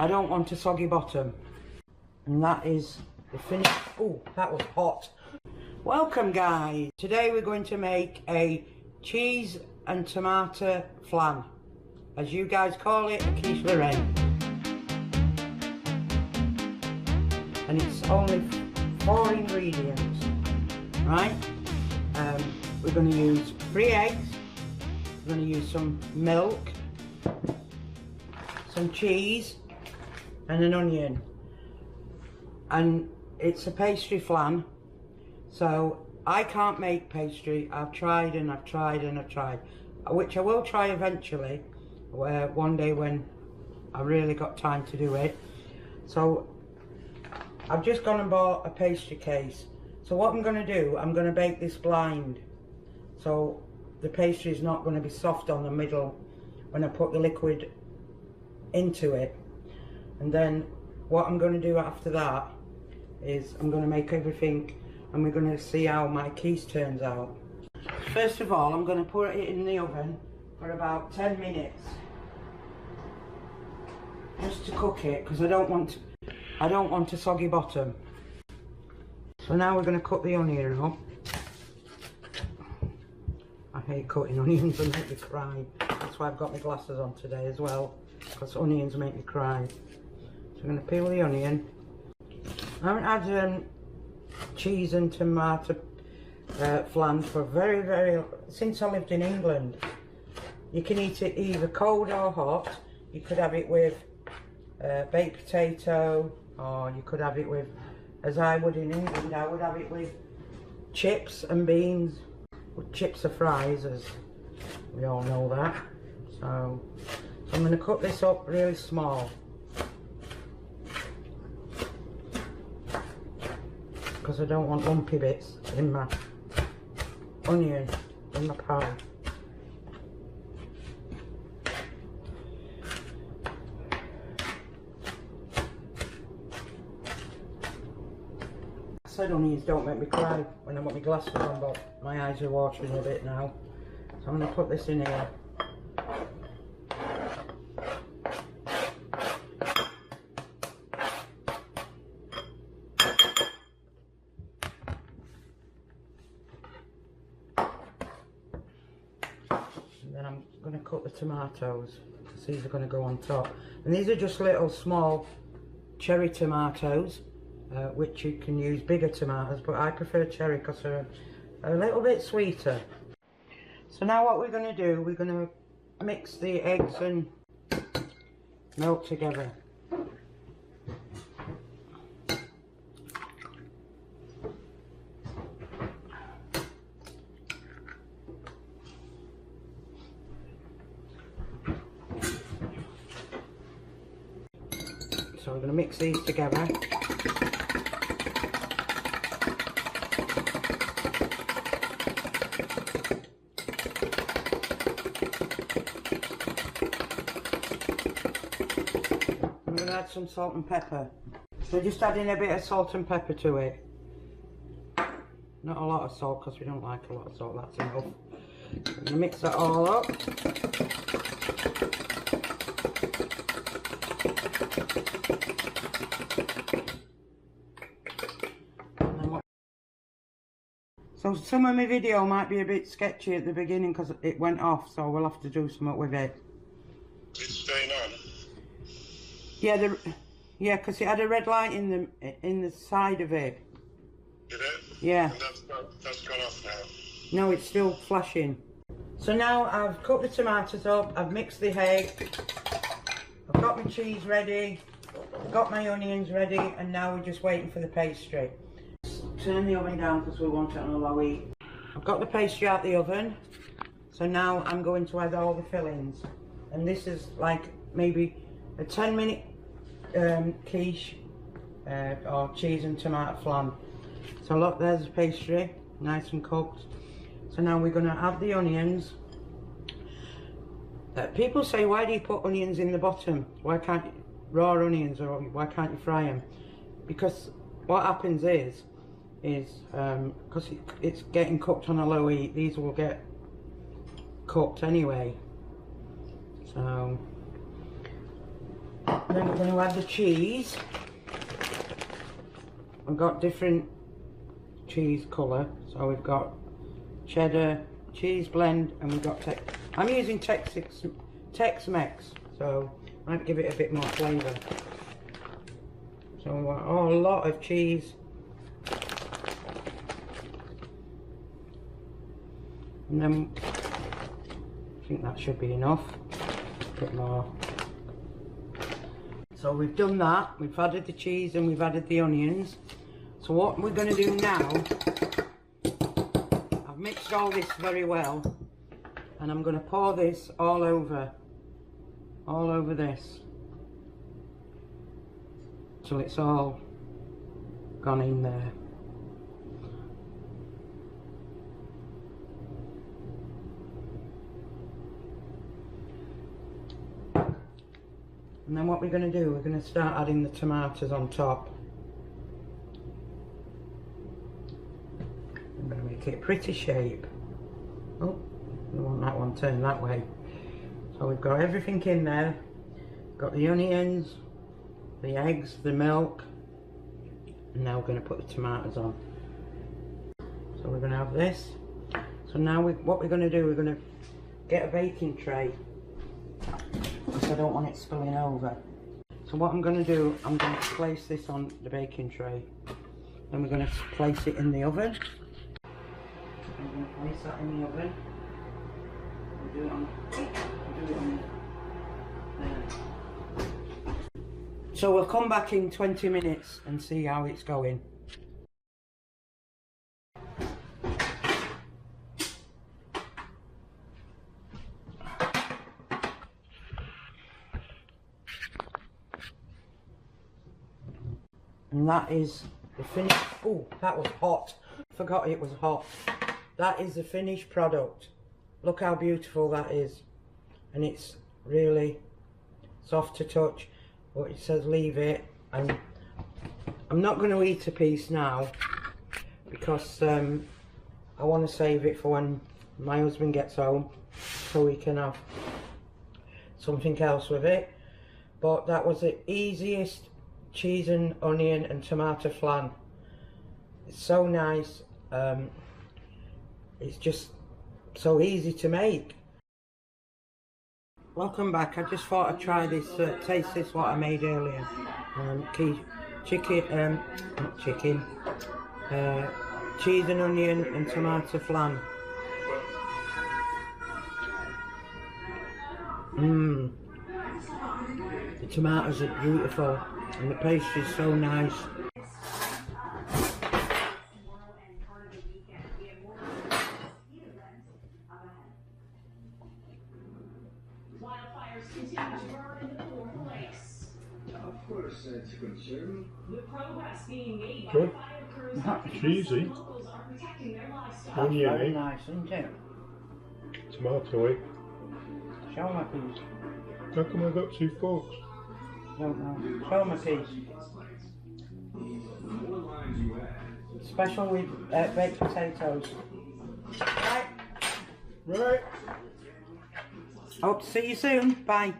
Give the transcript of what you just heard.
I don't want a soggy bottom. And that is the finish. Oh, that was hot. Welcome guys. Today we're going to make a cheese and tomato flan. As you guys call it, a quiche Lorraine. And it's only 4 ingredients, right? We're going to use 3 eggs, we're going to use some milk, some cheese and an onion. And it's a pastry flan, so I can't make pastry. I've tried and I've tried and I've tried, which I will try eventually, one day when I really got time to do it. So I've just gone and bought a pastry case. So what I'm going to do, I'm going to bake this blind. So the pastry is not going to be soft on the middle when I put the liquid into it. And then what I'm going to do after that is I'm going to make everything, and we're going to see how my quiche turns out. First of all, I'm going to put it in the oven for about 10 minutes. Just to cook it, because I don't want a soggy bottom. So now we're going to cut the onion up. I hate cutting onions, they make me cry. That's why I've got my glasses on today as well, because onions make me cry. So I'm going to peel the onion. I haven't had cheese and tomato flan for since I lived in England. You can eat it either cold or hot. You could have it with baked potato, or you could have it with, as I would in England, I would have it with chips and beans. Chips are fries, as we all know that. So I'm going to cut this up really small, because I don't want lumpy bits in my onion, in my pie. I said onions don't make me cry when I put my glasses on, but my eyes are watering a bit now. So I'm going to put this in here. And then I'm going to cut the tomatoes. These are going to go on top. And these are just little small cherry tomatoes. Which you can use bigger tomatoes, but I prefer cherry because they're a little bit sweeter. So now what we're going to do, we're going to mix the eggs and milk together. So we're going to mix these together. I'm going to add some salt and pepper. So just adding a bit of salt and pepper to it. Not a lot of salt, because we don't like a lot of salt, that's enough. I'm going to mix that all up. So some of my video might be a bit sketchy at the beginning because it went off, so we'll have to do something with it. It's staying on? Yeah, because it had a red light in the side of it. Did it? Yeah. And that's gone off now? No, it's still flashing. So now I've cut the tomatoes up, I've mixed the egg, I've got my cheese ready, I've got my onions ready, and now we're just waiting for the pastry. Turn the oven down because we want it on a low heat. I've got the pastry out the oven, so now I'm going to add all the fillings. And this is like maybe a 10-minute quiche or cheese and tomato flan. So look, there's the pastry, nice and cooked. So now we're going to add the onions. People say, why do you put onions in the bottom? Why can't you, raw onions, or why can't you fry them? Because what happens is because it's getting cooked on a low heat, these will get cooked anyway. So Then we're going to add the cheese. We've got different cheese colour. So we've got cheddar, cheese blend, and we've got I'm using Tex-Mex, so I might give it a bit more flavour. So we want a lot of cheese. And then I think that should be enough. A bit more. So we've done that. We've added the cheese and we've added the onions. So what we're going to do now, I've mixed all this very well, and I'm going to pour this all over this, till it's all gone in there. And then what we're going to do, we're going to start adding the tomatoes on top. I'm going to make it a pretty shape. Oh, we want that one turned that way. So we've got everything in there. Got the onions, the eggs, the milk, and now we're going to put the tomatoes on. So we're going to have this. So now what we're going to do, we're going to get a baking tray, because I don't want it spilling over. So what I'm going to do, I'm going to place this on the baking tray. Then we're going to place it in the oven. I'm going to place that in the oven. We'll do it on there. So we'll come back in 20 minutes and see how it's going. And that is the finished. Oh, that was hot. Forgot it was hot. That is the finished product. Look how beautiful that is. And it's really soft to touch. But it says leave it. And I'm not going to eat a piece now, because I want to save it for when my husband gets home, so we can have something else with it. But that was the easiest cheese and onion and tomato flan. It's so nice. It's just so easy to make. Welcome back. I just thought I'd try this, taste this, what I made earlier. Cheese and onion and tomato flan. The tomatoes are beautiful and the pastry is so nice. Wildfires continue to burn in the North Lakes. Of course, it's a concern. The progress being made by Good. fire crews Not cheesy. locals are protecting their livestock. Onion, Very nice, isn't it? tomato. Show my piece. How come I got 2 forks? Don't know. Show my piece. Special with baked potatoes. Right. Right. Hope to see you soon. Bye.